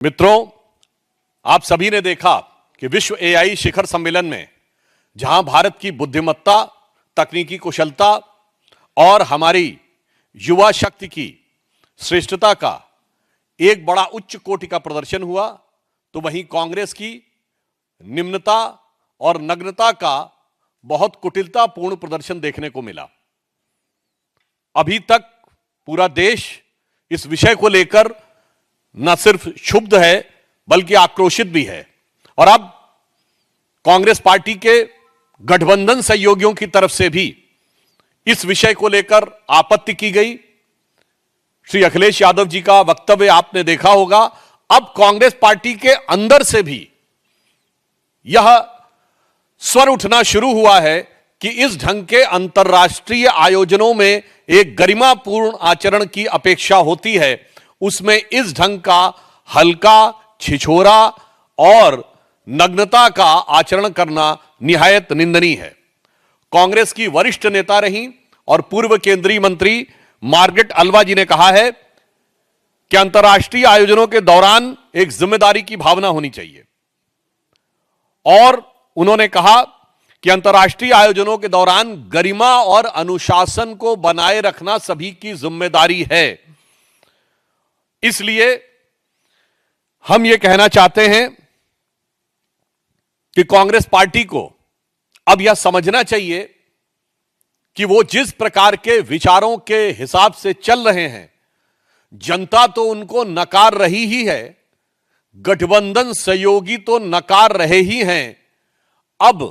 मित्रों, आप सभी ने देखा कि विश्व एआई शिखर सम्मेलन में जहां भारत की बुद्धिमत्ता, तकनीकी कुशलता और हमारी युवा शक्ति की श्रेष्ठता का एक बड़ा उच्च कोटि का प्रदर्शन हुआ, तो वहीं कांग्रेस की निम्नता और नग्नता का बहुत कुटिलतापूर्ण प्रदर्शन देखने को मिला। अभी तक पूरा देश इस विषय को लेकर न सिर्फ क्षुब्ध है बल्कि आक्रोशित भी है। और अब कांग्रेस पार्टी के गठबंधन सहयोगियों की तरफ से भी इस विषय को लेकर आपत्ति की गई। श्री अखिलेश यादव जी का वक्तव्य आपने देखा होगा। अब कांग्रेस पार्टी के अंदर से भी यह स्वर उठना शुरू हुआ है कि इस ढंग के अंतर्राष्ट्रीय आयोजनों में एक गरिमापूर्ण आचरण की अपेक्षा होती है, उसमें इस ढंग का हल्का, छिछोरा और नग्नता का आचरण करना निहायत निंदनीय है। कांग्रेस की वरिष्ठ नेता रही और पूर्व केंद्रीय मंत्री मार्गरेट अल्वा जी ने कहा है कि अंतर्राष्ट्रीय आयोजनों के दौरान एक जिम्मेदारी की भावना होनी चाहिए, और उन्होंने कहा कि अंतर्राष्ट्रीय आयोजनों के दौरान गरिमा और अनुशासन को बनाए रखना सभी की जिम्मेदारी है। इसलिए हम यह कहना चाहते हैं कि कांग्रेस पार्टी को अब यह समझना चाहिए कि वो जिस प्रकार के विचारों के हिसाब से चल रहे हैं, जनता तो उनको नकार रही ही है, गठबंधन सहयोगी तो नकार रहे ही हैं। अब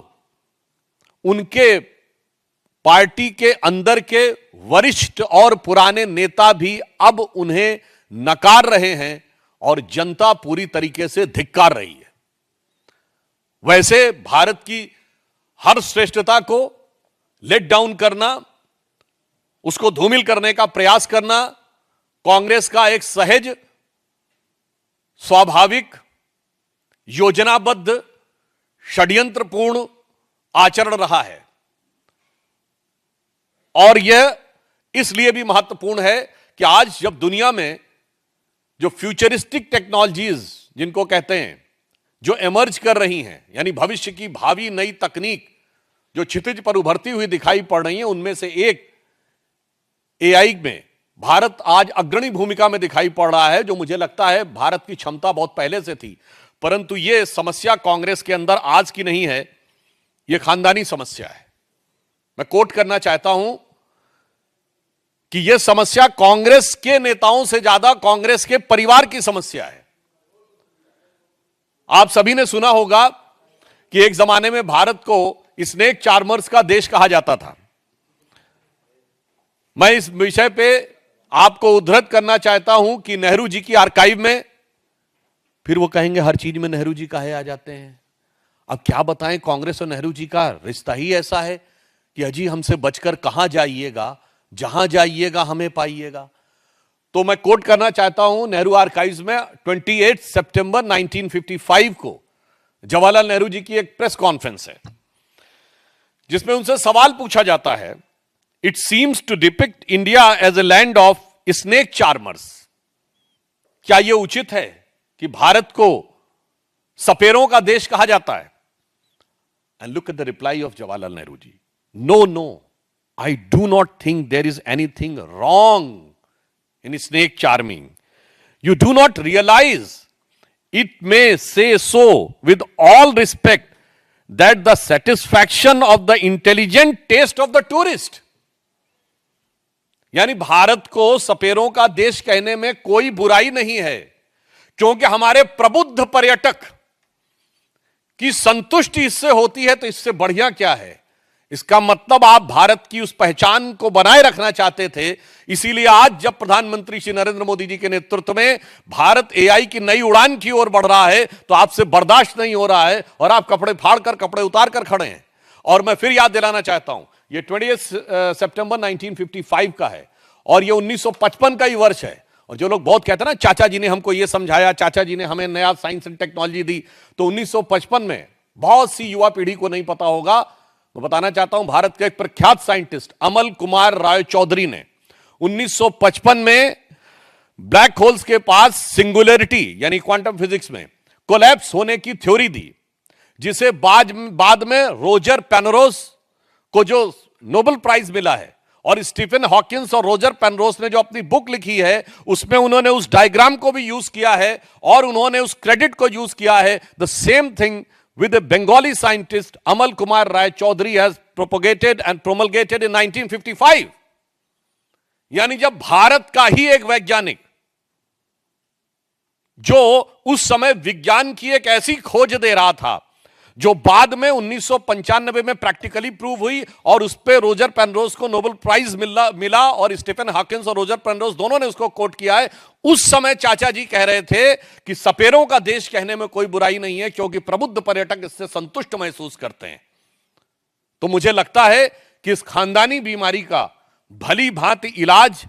उनके पार्टी के अंदर के वरिष्ठ और पुराने नेता भी अब उन्हें नकार रहे हैं और जनता पूरी तरीके से धिक्कार रही है। वैसे भारत की हर श्रेष्ठता को लेट डाउन करना, उसको धूमिल करने का प्रयास करना कांग्रेस का एक सहज, स्वाभाविक, योजनाबद्ध, षड्यंत्रपूर्ण आचरण रहा है। और यह इसलिए भी महत्वपूर्ण है कि आज जब दुनिया में जो फ्यूचरिस्टिक टेक्नोलॉजीज जिनको कहते हैं, जो एमर्ज कर रही हैं, यानी भविष्य की भावी नई तकनीक जो क्षितिज पर उभरती हुई दिखाई पड़ रही है, उनमें से एक एआई में भारत आज अग्रणी भूमिका में दिखाई पड़ रहा है, जो मुझे लगता है भारत की क्षमता बहुत पहले से थी। परंतु यह समस्या कांग्रेस के अंदर आज की नहीं है, यह खानदानी समस्या है। मैं कोट करना चाहता हूं कि यह समस्या कांग्रेस के नेताओं से ज्यादा कांग्रेस के परिवार की समस्या है। आप सभी ने सुना होगा कि एक जमाने में भारत को स्नेक चार्मर्स का देश कहा जाता था। मैं इस विषय पे आपको उद्धृत करना चाहता हूं कि नेहरू जी की आर्काइव में, फिर वो कहेंगे हर चीज में नेहरू जी काहे आ जाते हैं। अब क्या बताएं, कांग्रेस और नेहरू जी का रिश्ता ही ऐसा है कि अजी हमसे बचकर कहां जाइएगा, जहां जाइएगा हमें पाइएगा। तो मैं कोट करना चाहता हूं नेहरू आर्काइव्स में 28 सितंबर 1955 को जवाहरलाल नेहरू जी की एक प्रेस कॉन्फ्रेंस है, जिसमें उनसे सवाल पूछा जाता है, it seems to depict India as a land of snake charmers. क्या यह उचित है कि भारत को सपेरों का देश कहा जाता है? And look at the reply of Jawaharlal Nehru ji, no no, I do not think there is anything wrong in snake charming. You do not realize, it may say so with all respect, that the satisfaction of the intelligent taste of the tourist. यानी भारत को सपेरों का देश कहने में कोई बुराई नहीं है, क्योंकि हमारे प्रबुद्ध पर्यटक की संतुष्टि इससे होती है, तो इससे बढ़िया क्या है। इसका मतलब आप भारत की उस पहचान को बनाए रखना चाहते थे। इसीलिए आज जब प्रधानमंत्री श्री नरेंद्र मोदी जी के नेतृत्व में भारत एआई की नई उड़ान की ओर बढ़ रहा है, तो आपसे बर्दाश्त नहीं हो रहा है और आप कपड़े फाड़कर, कपड़े उतार कर खड़े हैं। और मैं फिर याद दिलाना चाहता हूं, यह 28 सितंबर 1955 का है और यह 1955 का ही वर्ष है। और जो लोग बहुत कहते हैं ना, चाचा जी ने हमको यह समझाया, चाचा जी ने हमें नया साइंस एंड टेक्नोलॉजी दी, तो 1955 में बहुत सी युवा पीढ़ी को नहीं पता होगा। मैं बताना चाहता हूं, भारत के एक प्रख्यात साइंटिस्ट अमल कुमार राय चौधरी ने 1955 में ब्लैक होल्स के पास सिंगुलरिटी यानी क्वांटम फिजिक्स में कोलैप्स होने की थ्योरी दी, जिसे बाद में रोजर पेनरोस को जो नोबेल प्राइज मिला है। और स्टीफन हॉकिंस और रोजर पेनरोस ने जो अपनी बुक लिखी है उसमें उन्होंने उस डायग्राम को भी यूज किया है और उन्होंने उस क्रेडिट को यूज किया है। The same thing with a Bengali scientist Amal Kumar Rai Chaudhary has propagated and promulgated in 1955। यानी जब भारत का ही एक वैज्ञानिक जो उस समय विज्ञान की एक ऐसी खोज दे रहा था जो बाद में 1995 में प्रैक्टिकली प्रूव हुई और उस पे रोजर पेनरोस को नोबेल प्राइज मिला और स्टीफन हॉकिंस और रोजर पेनरोस दोनों ने उसको कोट किया है। उस समय चाचा जी कह रहे थे कि सपेरों का देश कहने में कोई बुराई नहीं है क्योंकि प्रबुद्ध पर्यटक इससे संतुष्ट महसूस करते हैं। तो मुझे लगता है कि इस खानदानी बीमारी का भली भांति इलाज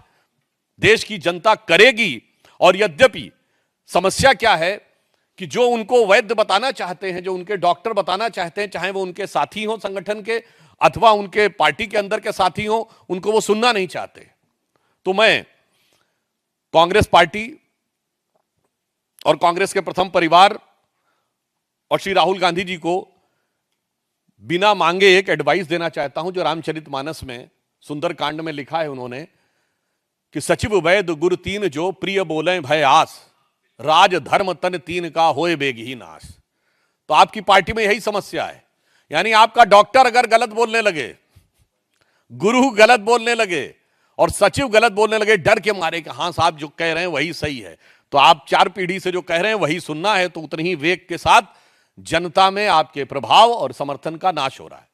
देश की जनता करेगी। और यद्यपि समस्या क्या है कि जो उनको वैद्य बताना चाहते हैं, जो उनके डॉक्टर बताना चाहते हैं, चाहे वो उनके साथी हो संगठन के अथवा उनके पार्टी के अंदर के साथी हो, उनको वो सुनना नहीं चाहते। तो मैं कांग्रेस पार्टी और कांग्रेस के प्रथम परिवार और श्री राहुल गांधी जी को बिना मांगे एक एडवाइस देना चाहता हूं जो रामचरितमानस में सुंदरकांड में लिखा है उन्होंने कि सचिव वैद्य गुरु तीन जो प्रिय बोले भय आस, राज धर्म तन तीन का होए बेग ही नाश। तो आपकी पार्टी में यही समस्या है, यानी आपका डॉक्टर अगर गलत बोलने लगे, गुरु गलत बोलने लगे और सचिव गलत बोलने लगे डर के मारे कि हां साहब जो कह रहे हैं वही सही है, तो आप 4 पीढ़ी से जो कह रहे हैं वही सुनना है, तो उतनी ही वेग के साथ जनता में आपके प्रभाव और समर्थन का नाश हो रहा है।